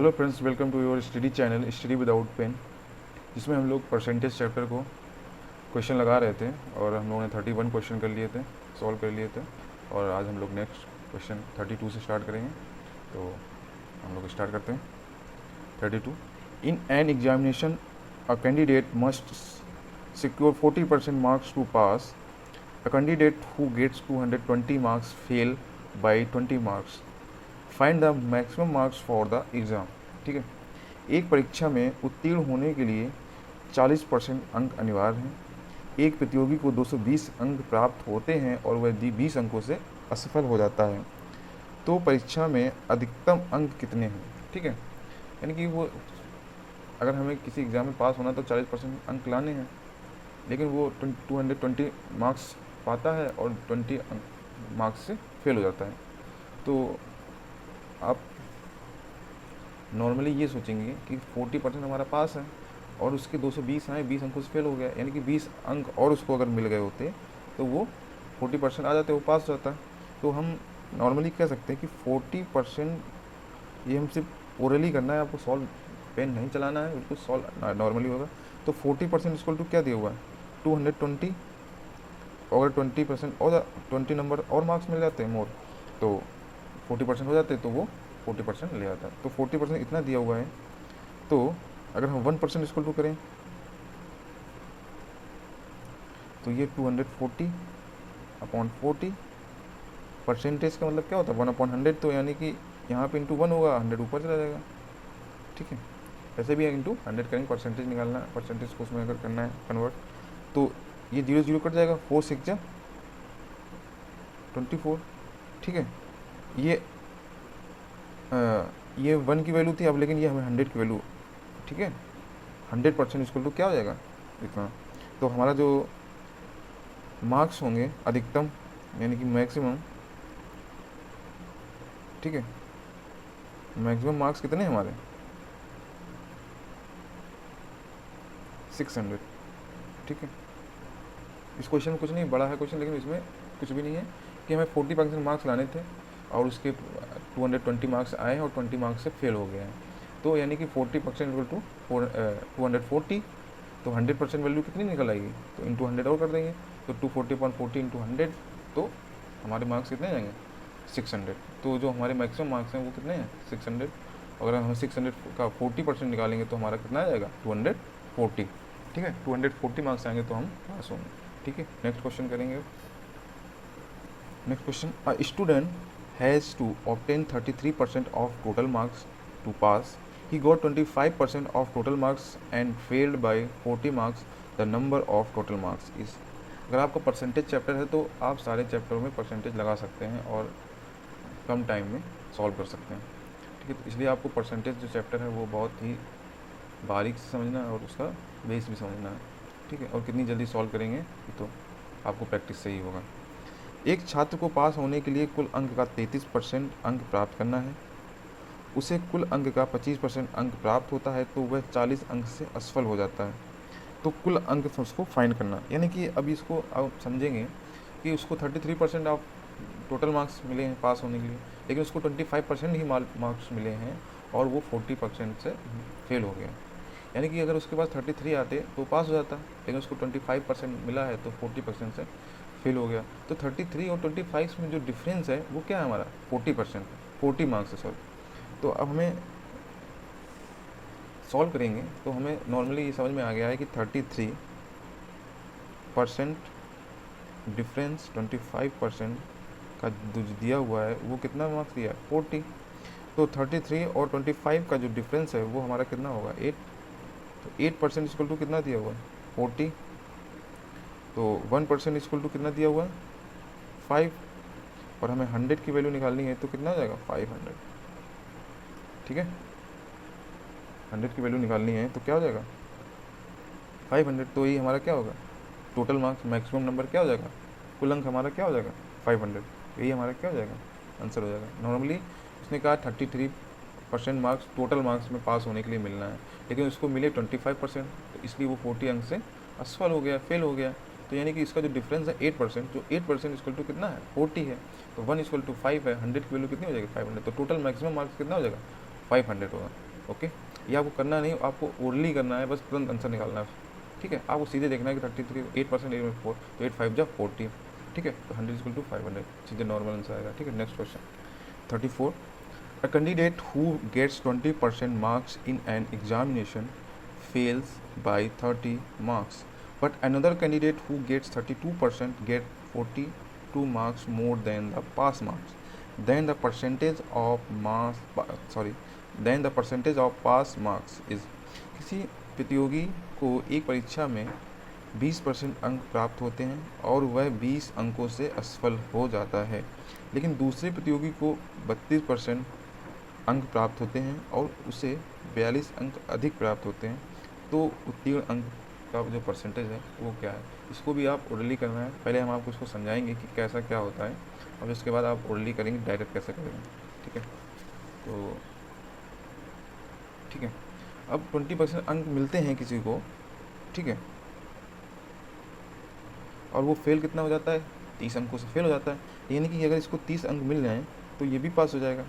Hello friends, welcome to your study channel study without pen, जिसमें हम लोग percentage chapter को क्वेश्चन लगा रहे थे और हम लोगों ने 31 क्वेश्चन कर लिए थे, सॉल्व कर लिए थे। और आज हम लोग नेक्स्ट क्वेश्चन 32 से स्टार्ट करेंगे। तो हम लोग स्टार्ट करते हैं। 32, in an examination a candidate must secure 40% marks to pass. A candidate who gets 220 marks fail by 20 marks. Find the maximum marks for the exam. ठीक है, एक परीक्षा में उत्तीर्ण होने के लिए 40% अंक अनिवार्य हैं। एक प्रतियोगी को 220 अंक प्राप्त होते हैं और वह 20 अंकों से असफल हो जाता है, तो परीक्षा में अधिकतम अंक कितने हैं? ठीक है, यानी कि वो अगर हमें किसी एग्ज़ाम में पास होना तो 40% अंक लाने हैं, लेकिन वो 220 मार्क्स पाता है और 20 मार्क्स से फेल हो जाता है। तो आप नॉर्मली ये सोचेंगे कि 40% हमारा पास है और उसके 220 आए, 20 अंकों से फेल हो गया, यानी कि 20 अंक और उसको अगर मिल गए होते तो वो 40% आ जाते, वो पास हो जाता। तो हम नॉर्मली कह सकते हैं कि 40%, ये हम सिर्फ ओरली करना है, आपको सॉल्व पेन नहीं चलाना है, बिल्कुल सॉल्व नॉर्मली होगा। तो 40% इक्वल टू क्या दिया हुआ है? 220। अगर 20% और 20 नंबर और मार्क्स मिल जाते हैं मोर, तो 40% हो जाते, तो वो 40% ले आता है। तो 40% इतना दिया हुआ है, तो अगर हम 1% इक्वल टू करें तो ये 240 अपॉन 40। परसेंटेज का मतलब क्या होता है? 1/100, तो यानी कि यहाँ पे इंटू 1 होगा, 100 ऊपर चला जाएगा। ठीक है, ऐसे भी इंटू 100 करेंगे, परसेंटेज निकालना है, परसेंटेज को उसमें अगर करना है कन्वर्ट, तो ये 0 0 कट जाएगा, 4 6 जा 24। ठीक है, ये 1 की वैल्यू थी अब, लेकिन ये हमें 100 की वैल्यू। ठीक है, 100% इक्वल टू क्या हो जाएगा? इतना। तो हमारा जो मार्क्स होंगे अधिकतम, यानी कि मैक्सिमम, ठीक है, मैक्सिमम मार्क्स कितने हैं हमारे? 600। ठीक है, इस क्वेश्चन में कुछ नहीं, बड़ा है क्वेश्चन, लेकिन इसमें कुछ भी नहीं है कि हमें 40% मार्क्स लाने थे और उसके 220 मार्क्स आए हैं और 20 मार्क्स से फेल हो गए हैं। तो यानी कि 40% इक्वल टू 240, तो 100% वैल्यू कितनी निकल आएगी? तो इंटू 100 और कर देंगे, तो 240/40 इंटू 100, तो हमारे मार्क्स कितने जाएंगे? 600। तो जो हमारे मैक्सिमम मार्क्स हैं वो कितने हैं? 600। अगर हम 600 का 40% निकालेंगे तो हमारा कितना आ जाएगा? 240। ठीक है, 240 मार्क्स आएंगे तो हम पास होंगे। ठीक है, नेक्स्ट क्वेश्चन करेंगे। Next question, a student has to obtain 33% of total marks to pass. He got 25% of total marks and failed by 40 marks. The number of total marks is। अगर आपका परसेंटेज चैप्टर है तो आप सारे चैप्टरों में percentage लगा सकते हैं और कम टाइम में सॉल्व कर सकते हैं। ठीक है, तो इसलिए आपको परसेंटेज जो चैप्टर है वो बहुत ही बारीक से समझना है और उसका बेस भी समझना है। ठीक है, और कितनी जल्दी सॉल्व करेंगे तो आपको प्रैक्टिस से ही होगा। एक छात्र को पास होने के लिए कुल अंक का 33% अंक प्राप्त करना है। उसे कुल अंक का 25% अंक प्राप्त होता है तो वह 40 अंक से असफल हो जाता है। तो कुल अंक उसको फाइंड करना, यानी कि अभी इसको आप समझेंगे कि उसको 33% ऑफ टोटल मार्क्स मिले हैं पास होने के लिए, लेकिन उसको 25% ही मार्क्स मिले हैं और वो 40% से फेल हो गया। यानी कि अगर उसके पास 33 आते तो पास हो जाता, लेकिन उसको 25% मिला है तो 40% से फेल हो गया। तो 33 और 25 में जो डिफरेंस है वो क्या है हमारा? 40%, 40 मार्क्स है सॉरी। तो अब हमें सॉल्व करेंगे तो हमें नॉर्मली ये समझ में आ गया है कि 33% डिफरेंस 25% का जो दिया हुआ है वो कितना मार्क्स दिया है? 40। तो 33 और 25 का जो डिफरेंस है वो हमारा कितना होगा? 8। तो 8% इक्वल टू कितना दिया हुआ है? 40। तो 1% इक्वल टू कितना दिया हुआ है? 5। और हमें 100 की वैल्यू निकालनी है तो कितना हो जाएगा? 500। ठीक है, 100 की वैल्यू निकालनी है तो क्या हो जाएगा? 500। तो ये हमारा क्या होगा? टोटल मार्क्स, मैक्सिमम नंबर क्या हो जाएगा? कुल अंक हमारा क्या हो जाएगा? 500। यही हमारा क्या हो जाएगा? आंसर हो जाएगा। नॉर्मली उसने कहा 33% मार्क्स टोटल मार्क्स में पास होने के लिए मिलना है, लेकिन उसको मिले 25%, तो इसलिए वो 40 अंक से असफल हो गया, फेल हो गया। तो यानी कि इसका जो डिफरेंस है 8%, जो 8% इक्वल टू कितना है? 40 है। तो 1 इक्वल टू 5 है, 100 की वैल्यू कितनी हो जाएगी? 500। तो टोटल मैक्सिमम मार्क्स कितना हो जाएगा? 500 होगा। ओके, ये आपको करना नहीं, आपको ओरली करना है, बस तुरंत आंसर निकालना है, ठीक है। आपको सीधे देखना है कि 33 8% 8 में 4 तो 8 5 जा 40, ठीक है। तो 100 इक्वल टू 500 सीधे नॉर्मल आंसर आएगा, ठीक है। Next question 34, a candidate who gets 20% marks in an examination fails by 30 marks, but another candidate who gets 32% get 42 marks more than the pass marks. Then the percentage of then the percentage of pass marks is, किसी प्रतियोगी को एक परीक्षा में 20% अंक प्राप्त होते हैं और वह 20 अंकों से असफल हो जाता है, लेकिन दूसरे प्रतियोगी को 32% अंक प्राप्त होते हैं और उसे 42 अंक अधिक प्राप्त होते हैं, तो उत्तीर्ण अंक का जो परसेंटेज है वो क्या है। इसको भी आप ओरली करना है, पहले हम आपको इसको समझाएंगे कि कैसा क्या होता है और इसके बाद आप ओरली करेंगे डायरेक्ट कैसे करेंगे, ठीक है। तो ठीक है, अब 20% अंक मिलते हैं किसी को, ठीक है, और वो फेल कितना हो जाता है, 30 अंकों से फेल हो जाता है। यानी कि अगर इसको 30 अंक मिल जाएँ तो ये भी पास हो जाएगा,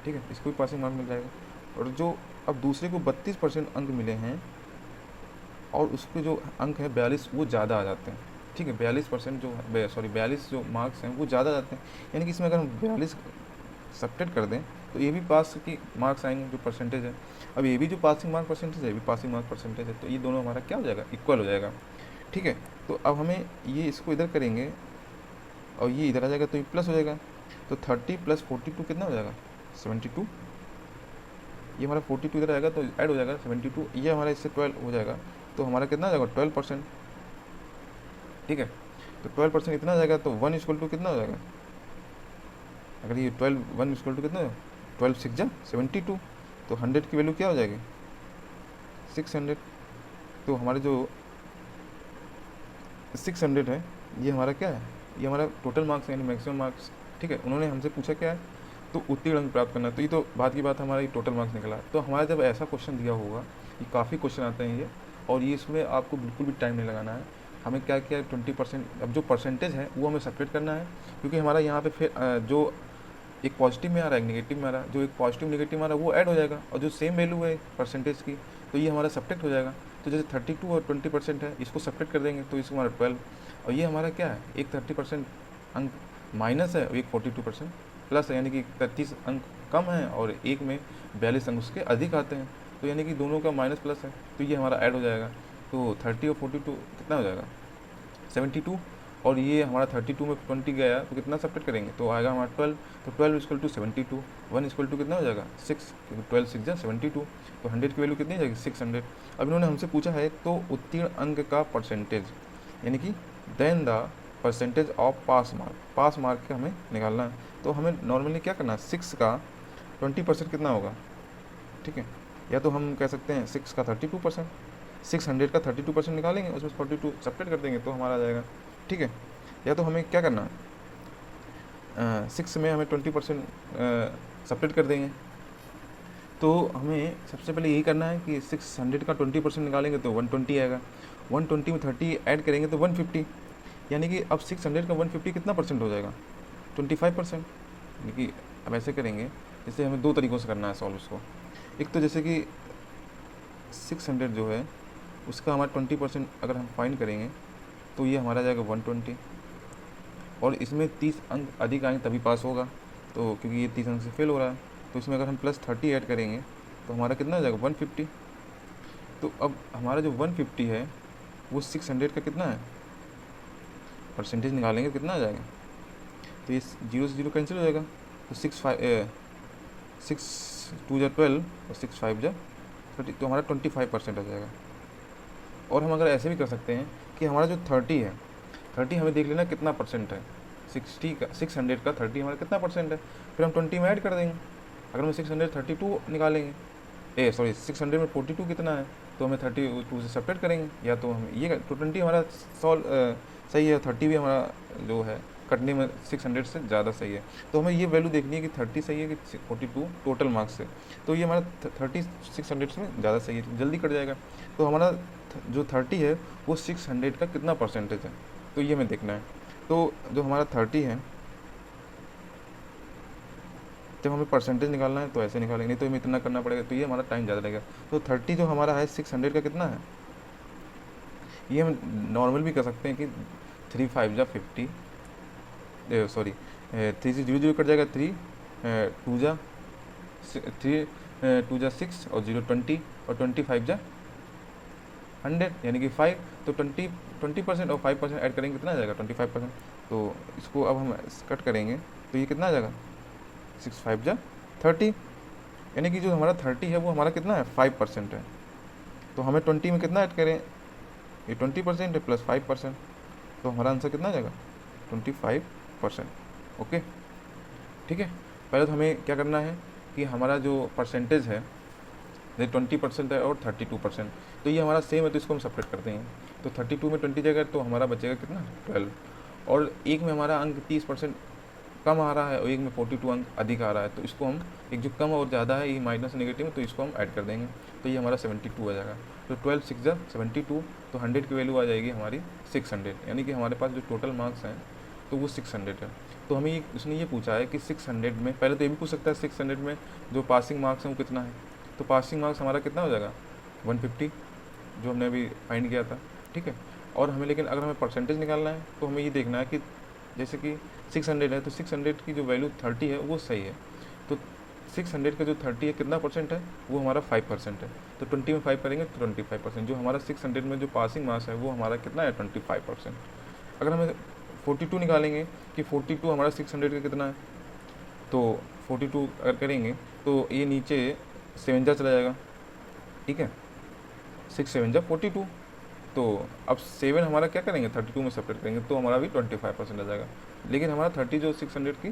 ठीक है, इसको भी पासिंग मार्क मिल जाएगा। और जो अब दूसरे को 32% अंक मिले हैं और उसके जो अंक है 42 वो ज़्यादा आ जाते हैं, ठीक है। 42% जो 42 जो मार्क्स हैं वो ज़्यादा आ जाते हैं, यानी कि इसमें अगर हम 42 सब्ट्रैक्ट कर दें तो ये भी पास की मार्क्स आएंगे जो परसेंटेज है। अब ये भी जो पासिंग मार्क परसेंटेज है, ये भी पासिंग मार्क परसेंटेज है, तो ये दोनों हमारा क्या हो जाएगा, इक्वल हो जाएगा, ठीक है। तो अब हमें ये इसको इधर करेंगे और ये इधर आ जाएगा तो ये प्लस हो जाएगा, तो 30 + 42 कितना हो जाएगा, 72। ये हमारा 42 इधर आएगा तो ऐड हो जाएगा 72, ये हमारा इससे 12 हो जाएगा, तो हमारा कितना आ जाएगा 12%, ठीक है। तो 12% इतना आ जाएगा, तो 1 इक्वल टू कितना हो जाएगा, अगर ये 1 इक्वल टू कितना है 12 6 जा 72, तो 100 की वैल्यू क्या हो जाएगी 600। तो हमारे जो 600 है ये हमारा क्या है, ये हमारा टोटल मार्क्स यानी मैक्सिमम मार्क्स, ठीक है। उन्होंने हमसे पूछा क्या है, तो उत्तीर्ण अंक प्राप्त करना, तो ये तो बात की बात हमारा ये टोटल मार्क्स निकला। तो हमारा जब ऐसा क्वेश्चन दिया होगा, ये काफ़ी क्वेश्चन आते हैं ये, और ये इसमें आपको बिल्कुल भी टाइम नहीं लगाना है। हमें क्या किया 20%, अब जो परसेंटेज है वो हमें सेपरेट करना है, क्योंकि हमारा यहाँ पे फिर जो एक पॉजिटिव में आ रहा है एक नेगेटिव में आ रहा है, जो एक पॉजिटिव नेगेटिव आ रहा है वो ऐड हो जाएगा, और जो सेम वैल्यू है परसेंटेज की तो ये हमारा सब्ट्रैक्ट हो जाएगा। तो जैसे 32 और 20% है, इसको सब्ट्रैक्ट कर देंगे तो इसको हमारा 12, और ये हमारा क्या है, एक 30% अंक माइनस है और एक 42% प्लस है, यानी कि 33 अंक कम है और एक में 42 अंक उसके अधिक आते हैं, तो यानी कि दोनों का माइनस प्लस है, तो ये हमारा ऐड हो जाएगा। तो 30 और 42 कितना हो जाएगा 72, और ये हमारा 32 में 20 गया तो कितना सब्ट्रैक्ट करेंगे तो आएगा हमारा 12, तो 12 इक्वल टू 72, 1 इक्वल टू कितना हो जाएगा 6, क्योंकि 12 6 जा 72, तो 100 की वैल्यू कितनी जाएगी 600। अब इन्होंने हमसे पूछा है तो उत्तीर्ण अंक का परसेंटेज, यानी कि then the percentage of pass mark का हमें निकालना है। तो हमें नॉर्मली क्या करना है, 6 का 20% कितना होगा, ठीक है, या तो हम कह सकते हैं 6 का 32%, 600 का 32% निकालेंगे, उसमें 42 सब्ट्रैक्ट कर देंगे तो हमारा आ जाएगा, ठीक है। या तो हमें क्या करना है 6 में हमें 20% सब्ट्रैक्ट कर देंगे, तो हमें सबसे पहले यही करना है कि 600 का 20% निकालेंगे तो 120 आएगा, 120 में 30 ऐड करेंगे तो 150, यानी कि अब 600 का 150 कितना परसेंट हो जाएगा 25%। यानी कि अब ऐसे करेंगे, जैसे हमें दो तरीक़ों से करना है सॉल्व उसको। एक तो जैसे कि 600 जो है उसका हमारा 20% अगर हम फाइंड करेंगे तो ये हमारा जाएगा 120, और इसमें 30 अंक अधिक आएंगे तभी पास होगा, तो क्योंकि ये 30 अंक से फेल हो रहा है, तो इसमें अगर हम प्लस 30 ऐड करेंगे तो हमारा कितना हो जाएगा 150। तो अब हमारा जो 150 है वो 600 का कितना है परसेंटेज निकालेंगे कितना आ जाएगा, तो ये 0 से 0 कैंसिल हो जाएगा, तो 6 2 जा 12 और 6 5 जा 30, तो हमारा 25% आ जाएगा। और हम अगर ऐसे भी कर सकते हैं कि हमारा जो 30 है, 30 हमें देख लेना कितना परसेंट है, 600 का 30 हमारा कितना परसेंट है, फिर हम 20 में ऐड कर देंगे। अगर हम 632 निकालेंगे 600 में 42 कितना है, तो हमें 32 से सब्ट्रैक्ट करेंगे, या तो हम ये तो 20 हमारा सही है, 30 भी हमारा जो है कटने में 600 से ज़्यादा सही है। तो हमें ये वैल्यू देखनी है कि 30 सही है कि 42 टोटल मार्क्स से, तो ये हमारा 30 600 में ज़्यादा सही है, जल्दी कट जाएगा। तो हमारा जो 30 है वो 600 का कितना परसेंटेज है, तो ये हमें देखना है। तो जो हमारा 30 है जब हमें परसेंटेज निकालना है तो ऐसे निकालेंगे, नहीं तो हमें इतना करना पड़ेगा, तो ये हमारा टाइम ज़्यादा लगेगा। तो 30 जो हमारा है 600 का कितना है, ये हम नॉर्मल भी कर सकते हैं कि 3 5 जा 50, सॉरी 3 से 0 0 कट जाएगा, 3 2 जा 3 2 जा 6 और 0 20 और 25 जा 100 यानी कि 5। तो 20% और 5% ऐड करेंगे कितना आ जाएगा 25%। तो इसको अब हम कट करेंगे तो ये कितना आ जाएगा 6 5 जा 30, यानी कि जो हमारा 30 है वो हमारा कितना है 5% है। तो हमें 20 में कितना ऐड करें, ये 20% है प्लस 5%, तो हमारा आंसर कितना आ जाएगा 25%। ओके ठीक है। पहले तो हमें क्या करना है कि हमारा जो परसेंटेज है ये 20% है और 32%, तो ये हमारा सेम है, तो इसको हम सेपरेट करते हैं। तो 32 में 20 जाएगा तो हमारा बचेगा कितना 12, और एक में हमारा अंक 30% कम आ रहा है और एक में 42 अंक अधिक आ रहा है, तो इसको हम एक जो कम और ज़्यादा है ये माइनस नेगेटिव है, तो इसको हम ऐड कर देंगे, तो ये हमारा 72 आ जाएगा। तो 12 6 जा 72, तो 100 की वैल्यू आ जाएगी हमारी 600, यानी कि हमारे पास जो टोटल मार्क्स हैं तो वो 600 है। तो हमें उसने ये पूछा है कि 600 में, पहले तो ये भी पूछ सकता है 600 में जो पासिंग मार्क्स हैं वो कितना है, तो पासिंग मार्क्स हमारा कितना हो जाएगा 150, जो हमने अभी फाइंड किया था। ठीक है। और हमें लेकिन अगर हमें परसेंटेज निकालना है तो हमें ये देखना है कि जैसे कि 600 है तो 600 की जो वैल्यू 30 है वो सही है, तो 600 का जो 30 है कितना परसेंट है, वो हमारा 5% है। तो 20 में 5 करेंगे तो 25%, जो हमारा 600 में जो पासिंग मार्क्स है वो हमारा कितना है 25%। अगर हमें 42 निकालेंगे कि 42 हमारा 600 का कितना है, तो 42 अगर करेंगे तो ये नीचे 7 जा चला जाएगा। ठीक है, 6 7 जा 42, तो अब 7 हमारा क्या करेंगे 32 में सेपरेट करेंगे तो हमारा भी 25% आ जाएगा। लेकिन हमारा 30 जो 600 की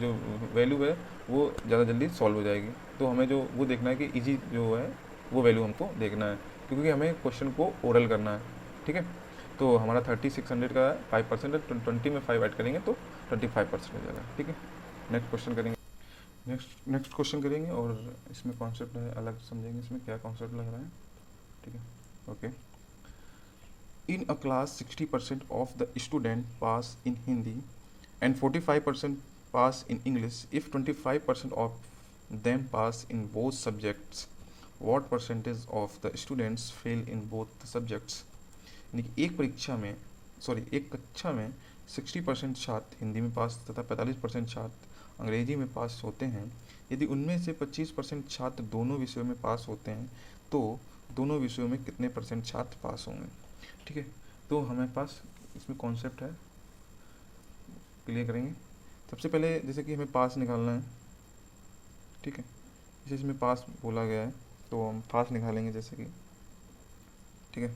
जो वैल्यू है वो ज़्यादा जल्दी सॉल्व हो जाएगी, तो हमें जो वो देखना है कि इजी जो है वो वैल्यू हमको देखना है, क्योंकि हमें क्वेश्चन को ओरल करना है। ठीक है। तो हमारा 600 का 5% है, 20 में 5 ऐड करेंगे तो 25% हो जाएगा। ठीक है। नेक्स्ट क्वेश्चन करेंगे, नेक्स्ट क्वेश्चन करेंगे, और इसमें कॉन्सेप्ट है अलग समझेंगे, इसमें क्या कॉन्सेप्ट लग रहा है। ठीक है। Okay. In a class, 60% of the student pass in Hindi and 45% pass in English. If 25% of them pass in both subjects, what percentage of the students fail in both the subjects? यानी कि एक कक्षा में 60% छात्र हिंदी में पास तथा 45% छात्र अंग्रेजी में पास होते हैं। यदि उनमें से 25% छात्र दोनों विषयों में पास होते हैं तो दोनों विषयों में कितने परसेंट छात्र पास होंगे। ठीक है। तो हमारे पास इसमें कॉन्सेप्ट है, क्लियर करेंगे। सबसे पहले जैसे कि हमें पास निकालना है। ठीक है। जैसे इसमें पास बोला गया है तो हम पास निकालेंगे जैसे कि। ठीक है।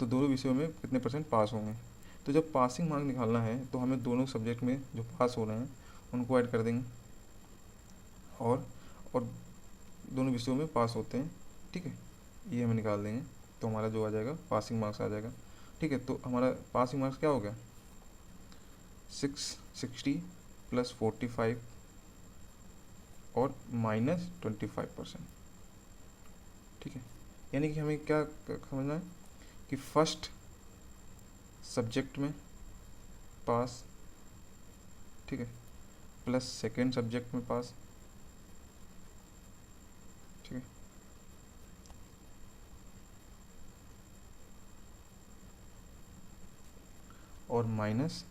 तो दोनों विषयों में कितने परसेंट पास होंगे, तो जब पासिंग मार्क निकालना है तो हमें दोनों सब्जेक्ट में जो पास हो रहे हैं उनको ऐड कर देंगे, और दोनों विषयों में पास होते हैं। ठीक है। ये हमें निकाल देंगे तो हमारा जो आ जाएगा पासिंग मार्क्स आ जाएगा। ठीक है। तो हमारा पासिंग मार्क्स क्या हो गया 660 प्लस 45 और माइनस 25%। ठीक है। यानी कि हमें क्या समझना है कि फर्स्ट सब्जेक्ट में पास, ठीक है, प्लस सेकेंड सब्जेक्ट में पास। ठीक है। और माइनस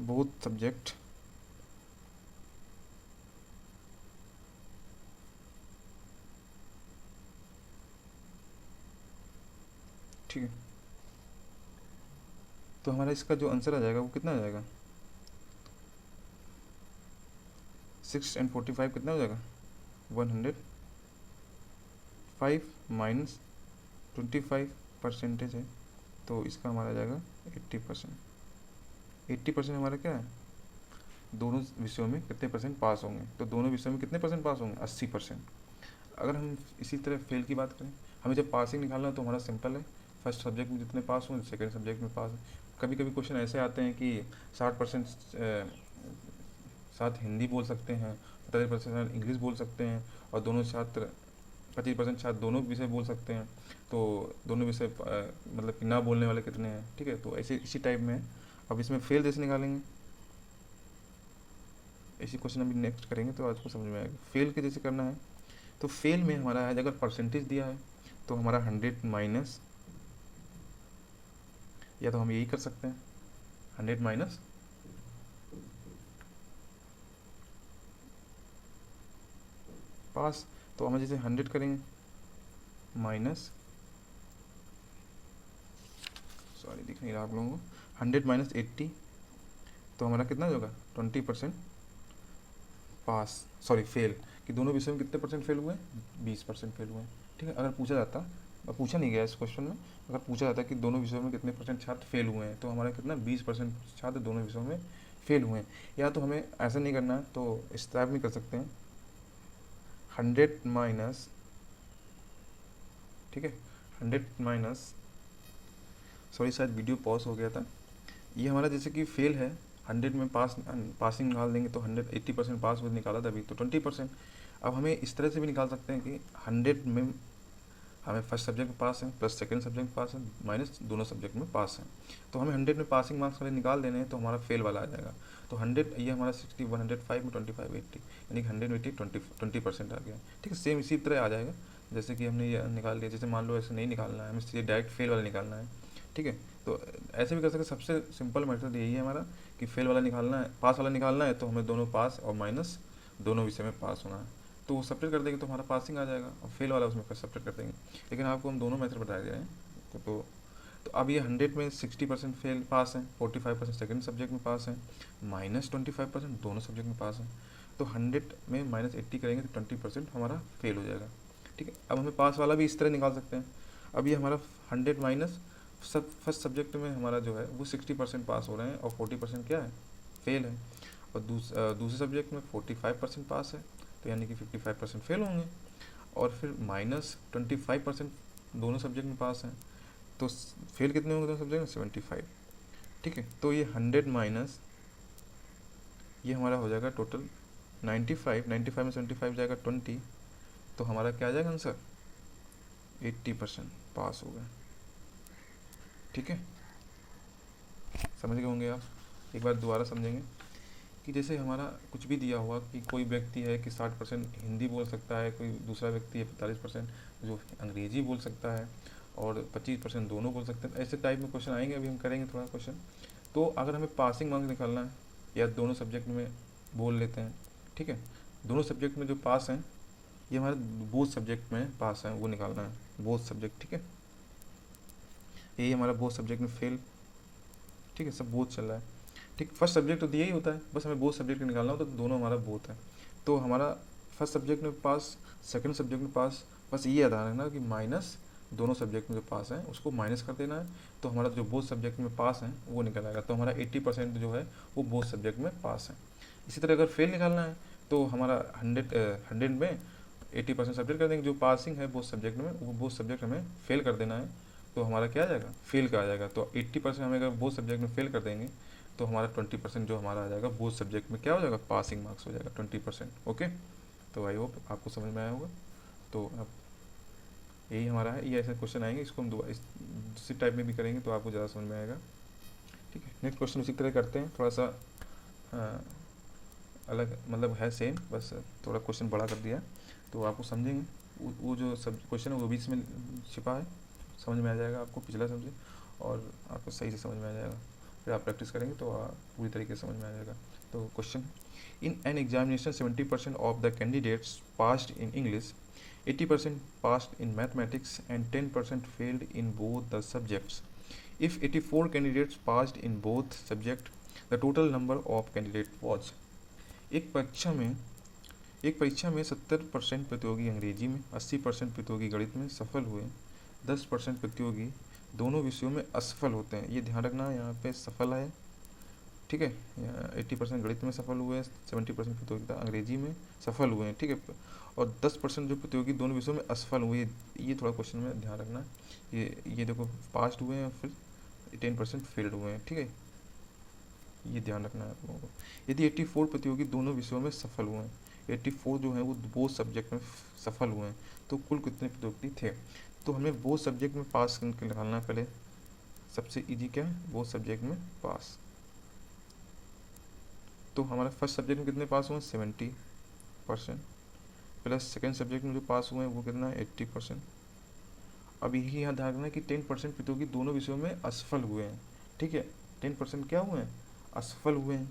बोथ सब्जेक्ट ठीक है। तो हमारा इसका जो आंसर आ जाएगा वो कितना आ जाएगा 6 and 45 कितना हो जाएगा 105 माइनस 25% है, तो इसका हमारा आ जाएगा 80%। 80% हमारा क्या है, दोनों विषयों में कितने परसेंट पास होंगे, तो दोनों विषयों में कितने परसेंट पास होंगे 80%। अगर हम इसी तरह फेल की बात करें, हमें जब पासिंग निकालना है तो हमारा सिंपल है, फर्स्ट सब्जेक्ट में जितने पास होंगे सेकेंड सब्जेक्ट में पास। कभी कभी क्वेश्चन ऐसे आते हैं कि 60% साथ हिंदी बोल सकते हैं, 45% इंग्लिश बोल सकते हैं, और दोनों छात्र 25% छात्र दोनों विषय बोल सकते हैं, तो दोनों विषय मतलब कि ना बोलने वाले कितने हैं। ठीक है। तो ऐसे इसी टाइप में अब इसमें फेल जैसे निकालेंगे, ऐसी क्वेश्चन अभी नेक्स्ट करेंगे तो आपको समझ में आएगा। फेल के जैसे करना है तो फेल में हमारा है, अगर परसेंटेज दिया है तो हमारा 100 माइनस, या तो हम यही कर सकते हैं 100 माइनस पास, तो हम जैसे 100 करेंगे माइनस, सॉरी दिख नहीं रहा आप लोगों को, 100 माइनस 80, तो हमारा कितना होगा 20% पास, सॉरी फेल, कि दोनों विषयों में कितने परसेंट फेल हुए हैं, 20% फेल हुए हैं। ठीक है, अगर पूछा जाता, पूछा नहीं गया इस क्वेश्चन में, अगर पूछा जाता कि दोनों विषयों में कितने परसेंट छात्र फेल हुए हैं, तो हमारा कितना 20% छात्र दोनों विषयों में फेल हुए हैं। या तो हमें ऐसा नहीं करना है तो इस टाइप में कर सकते हैं 100 माइनस, ठीक है 100 माइनस, सॉरी शायद वीडियो पॉज हो गया था, ये हमारा जैसे कि फेल है 100 में पासिंग निकाल देंगे तो 80% पास हो निकाला था अभी तो 20%। अब हमें इस तरह से भी निकाल सकते हैं कि 100 में हमें फर्स्ट सब्जेक्ट में पास है प्लस सेकंड सब्जेक्ट में पास है माइनस दोनों सब्जेक्ट में पास है, तो हमें 100 में पासिंग मार्क्स वाले निकाल देने हैं तो हमारा फेल वाला आ जाएगा। तो 100 ये हमारा 60 105 में 25 80, यानी कि 100 में 20% आ गया। ठीक है, सेम इसी तरह आ जाएगा जैसे कि हमने ये निकाल लिया। जैसे मान लो ऐसे नहीं निकालना है, हमें सीधे डायरेक्ट फेल वाला निकालना है। ठीक है, तो ऐसे भी कर सकते, सबसे सिंपल मेथड यही है हमारा कि फेल वाला निकालना है, पास वाला निकालना है तो हमें दोनों पास और माइनस दोनों विषय में पास होना है, तो वो सब्ट्रैक्ट कर देंगे तो हमारा पासिंग आ जाएगा, और फेल वाला उसमें सब्ट्रैक्ट कर देंगे। लेकिन आपको हम दोनों मेथड बता दे रहे हैं। तो अब ये 100 में 60% फेल पास हैं, 45% सेकेंड सब्जेक्ट में पास हैं, माइनस 25% दोनों सब्जेक्ट में पास हैं। तो 100 में माइनस 80 करेंगे तो 20% हमारा फेल हो जाएगा। ठीक है, अब हमें पास वाला भी इस तरह निकाल सकते हैं। अब ये हमारा 100 माइनस फर्स्ट सब्जेक्ट में हमारा जो है वो 60% पास हो रहे हैं और 40% क्या है फेल है, और दूसरे सब्जेक्ट में 45% पास है, तो यानी कि 55% फेल होंगे, और फिर माइनस 25% दोनों सब्जेक्ट में पास हैं, तो फेल कितने होंगे दोनों सब्जेक्ट में 75। ठीक है, तो ये 100 माइनस ये हमारा हो जाएगा टोटल 95, 95 में 75 जाएगा 20, तो हमारा क्या आ जाएगा आंसर 80% पास हो गए। ठीक है, समझ गए होंगे आप। एक बार दोबारा समझेंगे कि जैसे हमारा कुछ भी दिया हुआ कि कोई व्यक्ति है कि 60% हिंदी बोल सकता है, कोई दूसरा व्यक्ति है 45% जो अंग्रेजी बोल सकता है, और 25% दोनों बोल सकते हैं, ऐसे टाइप में क्वेश्चन आएंगे, अभी हम करेंगे थोड़ा क्वेश्चन। तो अगर हमें पासिंग मार्क्स निकालना है या दोनों सब्जेक्ट में बोल लेते हैं, ठीक है, दोनों सब्जेक्ट में जो पास हैं ये हमारे बोथ सब्जेक्ट में पास हैं वो निकालना है, बोथ सब्जेक्ट। ठीक है, यही हमारा बोथ सब्जेक्ट में फेल। ठीक है, सब बोथ चल रहा है। ठीक, फर्स्ट सब्जेक्ट तो दिया ही होता है, बस हमें बोथ सब्जेक्ट निकालना होता है, तो दोनों हमारा बोथ है। तो हमारा फर्स्ट सब्जेक्ट में पास, सेकंड सब्जेक्ट में पास, बस ये याद रखना कि माइनस दोनों सब्जेक्ट में जो पास है उसको माइनस कर देना है, तो हमारा जो बोथ सब्जेक्ट में पास है वो निकल आएगा। तो हमारा 80% जो है वो बोथ सब्जेक्ट में पास है। इसी तरह अगर फेल निकालना है तो हमारा 100 में 80% सब्जेक्ट कर देंगे, जो पासिंग है बोथ सब्जेक्ट में वो बोथ सब्जेक्ट हमें फेल कर देना है, तो हमारा क्या आ जाएगा फेल का आ जाएगा। तो 80% हमें अगर बोथ सब्जेक्ट में फेल कर देंगे तो हमारा 20% जो हमारा आ जाएगा बोथ सब्जेक्ट में क्या हो जाएगा पासिंग मार्क्स हो जाएगा 20%। ओके, तो आई होप आपको समझ में आया होगा। तो अब यही हमारा है, ये ऐसे क्वेश्चन आएंगे, इसको हम दोबारा इसी टाइप में भी करेंगे तो आपको ज़्यादा समझ में आएगा। ठीक है, नेक्स्ट क्वेश्चन उसी तरह करते हैं, थोड़ा सा अलग मतलब है सेम, बस थोड़ा क्वेश्चन बड़ा कर दिया तो आपको समझेंगे। वो जो सब क्वेश्चन है वो भी इसमें छिपा है, समझ में आ जाएगा आपको, पिछला समझे और आपको सही से समझ में आ जाएगा। फिर आप प्रैक्टिस करेंगे तो पूरी तरीके से समझ में आ जाएगा। तो question, in an examination 70% of the candidates passed in English, 80% passed in mathematics and 10% failed in both the subjects. If 84 candidates passed in both subjects, the total number of candidates was। एक परीक्षा में 70% प्रतियोगी अंग्रेजी में, 80% प्रतियोगी गणित में सफल हुए, 10% प्रतियोगी दोनों विषयों में असफल होते हैं। ये ध्यान रखना, यहाँ पे सफल है। ठीक है, 80% गणित में सफल हुए, 70% प्रतियोगिता अंग्रेजी में सफल हुए हैं। ठीक है, और 10% जो प्रतियोगी दोनों विषयों में असफल हुए, ये थोड़ा क्वेश्चन में ध्यान रखना। ये देखो पास्ड हुए हैं, फिर 10% फेल्ड हुए हैं। ठीक है, ये ध्यान रखना है आप लोगों को। यदि 84 प्रतियोगी दोनों विषयों में सफल हुए हैं, 84 जो है वो बोथ सब्जेक्ट में सफल हुए हैं, तो कुल कितने प्रतियोगी थे। तो हमें बोथ सब्जेक्ट में पास करके निकालना है पहले। सबसे इजी क्या है, बोथ सब्जेक्ट में पास। तो हमारा फर्स्ट सब्जेक्ट में कितने पास हुए, 70%, प्लस सेकेंड सब्जेक्ट में जो पास हुए हैं वो कितना है, 80%। अब यही यहाँ ध्यान रखना है कि 10% प्रतियोगी दोनों विषयों में असफल हुए हैं, ठीक है। 10% क्या हुए हैं, असफल हुए हैं।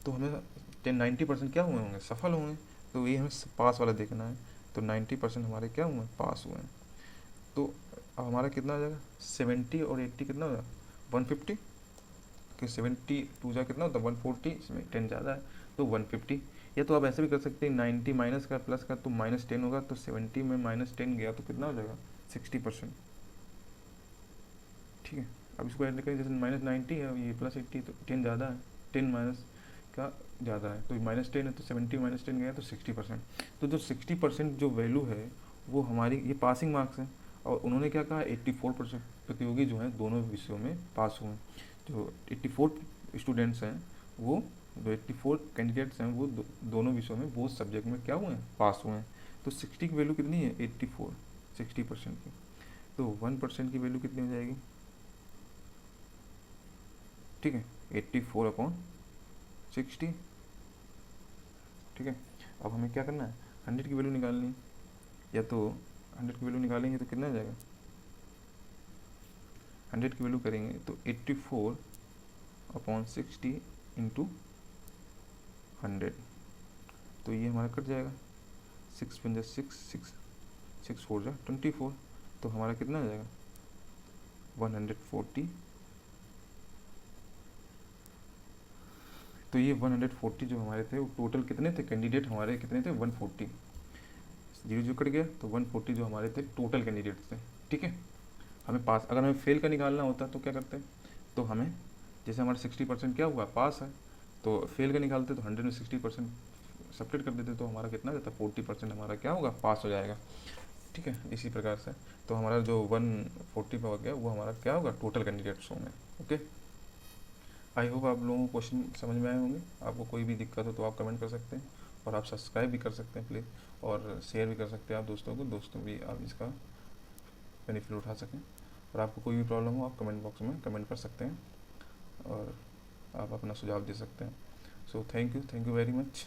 तो हमें 90% क्या हुए होंगे, सफल हुए हैं। तो ये हमें पास वाला देखना है। तो 90% हमारे क्या हुए हैं, पास हुए हैं। तो अब हमारा कितना आ जाएगा, 70 और 80 कितना हो जाएगा, 150, कि 72 जा कितना होता है 140, इसमें 10 ज़्यादा है तो 150। या तो आप ऐसे भी कर सकते हैं, 90 माइनस का प्लस का तो -10 होगा, तो 70 में -10 गया तो कितना हो जाएगा, 60%, ठीक है। अब इसको ऐड करें, जैसे -90 है ये +80 तो 10 ज़्यादा है, 10 माइनस का ज़्यादा है तो -10 है, तो 70 -10 गया तो 60%। तो जो 60% जो वैल्यू है वो हमारी, ये पासिंग मार्क्स हैं। और उन्होंने क्या कहा, 84% प्रतियोगी जो हैं दोनों विषयों में पास हुए। जो 84 स्टूडेंट्स हैं वो, जो 84 कैंडिडेट्स हैं वो दोनों विषयों में, बोथ सब्जेक्ट में क्या हुए हैं, पास हुए हैं। तो 60 की वैल्यू कितनी है, 84, 60% की। तो 1% की वैल्यू कितनी हो जाएगी, ठीक है, 84/60, ठीक है। अब हमें क्या करना है, 100 की वैल्यू निकालनी है। या तो 100 की वैल्यू निकालेंगे तो कितना आ जाएगा, 100 की वैल्यू करेंगे तो 84/60 इंटू 100, तो ये हमारा कट जाएगा, 6 पंजा 6, 6 4 जा 24, तो हमारा कितना आ जाएगा, 140। तो ये 140 जो हमारे थे वो टोटल कितने थे, कैंडिडेट हमारे कितने थे, 140, जीरो जो कट गया तो 140 जो हमारे थे टोटल कैंडिडेट्स थे, ठीक है। हमें पास, अगर हमें फेल का निकालना होता तो क्या करते, तो हमें, जैसे हमारा 60% क्या हुआ, पास है, तो फेल का निकालते तो 100 में 60% सब्ट्रैक्ट कर देते तो हमारा कितना जाता, 40% हमारा क्या होगा, पास हो जाएगा, ठीक है। इसी प्रकार से तो हमारा जो 140 पे हो गया वो हमारा क्या होगा, टोटल कैंडिडेट्स होंगे, ओके। आई होप आप लोगों को क्वेश्चन समझ में आए होंगे। आपको कोई भी दिक्कत हो तो आप कमेंट कर सकते हैं, और आप सब्सक्राइब भी कर सकते हैं प्लीज़, और शेयर भी कर सकते हैं आप दोस्तों को, दोस्तों भी आप इसका बेनिफिट उठा सकें। और आपको कोई भी प्रॉब्लम हो आप कमेंट बॉक्स में कमेंट कर सकते हैं, और आप अपना सुझाव दे सकते हैं। So thank you very much.